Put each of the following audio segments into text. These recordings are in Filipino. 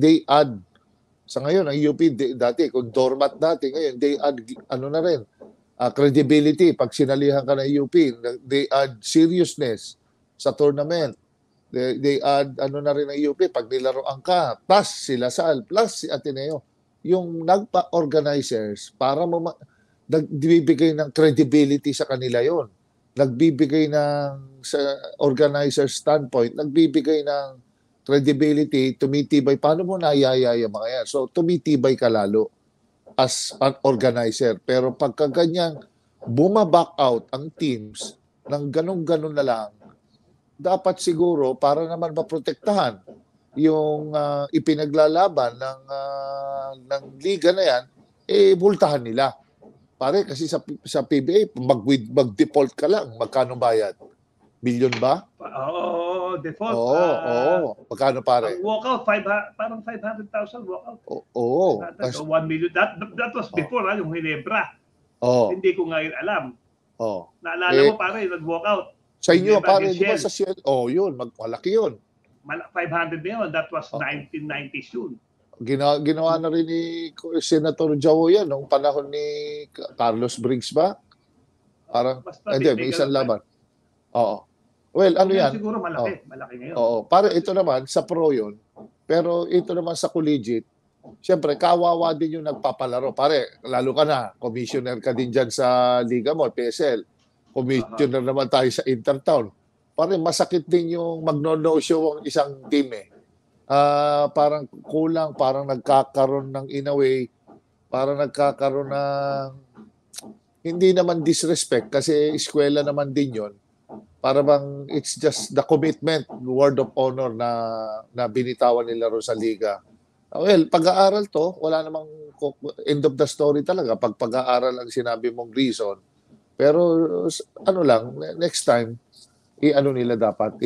they add, sa ngayon, ang UP, dati, kung doormat dati, ngayon, they add, ano na rin, credibility. Pag sinalihan ka ng UP, they add seriousness sa tournament. They add, ano na rin ng UP, pag nilaroan ka, plus si Lasal, plus si Ateneo. Yung nagpa-organizers, para nagbibigay ng credibility sa kanila yon. Nagbibigay ng, sa organizer standpoint, nagbibigay ng credibility, tumitibay. Paano mo nayayaya mga yan? So, tumitibay ka lalo as an organizer. Pero pagka ganyan, bumaback out ang teams ng ganun-ganun na lang, dapat siguro, para naman maprotektahan yung ipinaglalaban ng liga na yan, bultahan nila. Pare, kasi sa PBA, mag-default ka lang, magkano bayad? Milyon ba? Oo, default. Oo. Magkano pare? Ang walkout, parang 500,000 walkout. Oo. 1 million. That was before, yung Hinebra. Hindi ko ngayon alam. Naalala mo pare, nag-walkout. Sa inyo, pare, di ba sa Ciel? Yun, malaki yun. 500 million, that was 1990s yun. Ginawa na rin ni Senator Joe yan noong panahon ni Carlos Briggs ba? Parang, hindi, may isang laban. Oo. Well, ano yan? Siguro malaki ngayon. Oo. Pare, ito naman, sa pro yun. Pero ito naman sa collegiate, siyempre, kawawa din yung nagpapalaro. Pare, lalo ka na, commissioner ka din dyan sa Liga mo, PSL. Commissioner naman tayo sa Intertown. Pare, masakit din yung magno-no-show ang isang team eh. Parang kulang, parang nagkakaroon ng in a way, parang nagkakaroon ng hindi naman disrespect kasi eskwela naman din yon. Para bang it's just the commitment, word of honor na binitawan nila ro sa liga. Well, pag-aaral to, wala namang end of the story talaga pag pag-aaral ang sinabi mong reason. Pero ano lang, next time, ano nila dapat,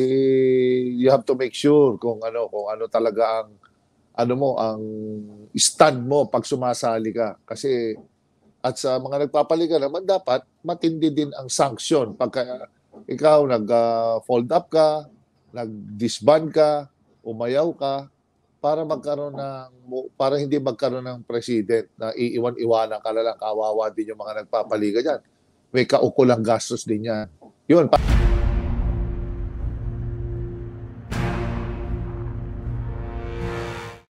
you have to make sure kung ano talaga ang ang stand mo pag sumasali ka. Kasi at sa mga nagpapaliga naman dapat matindi din ang sanction pagka ikaw nag-fold up ka, nag-disband ka, umayaw ka para hindi magkaroon ng president na iiwan-iwanan ka na lang, kawawa din yung mga nagpapaliga diyan. May kaukulang gastos din yan. Yun.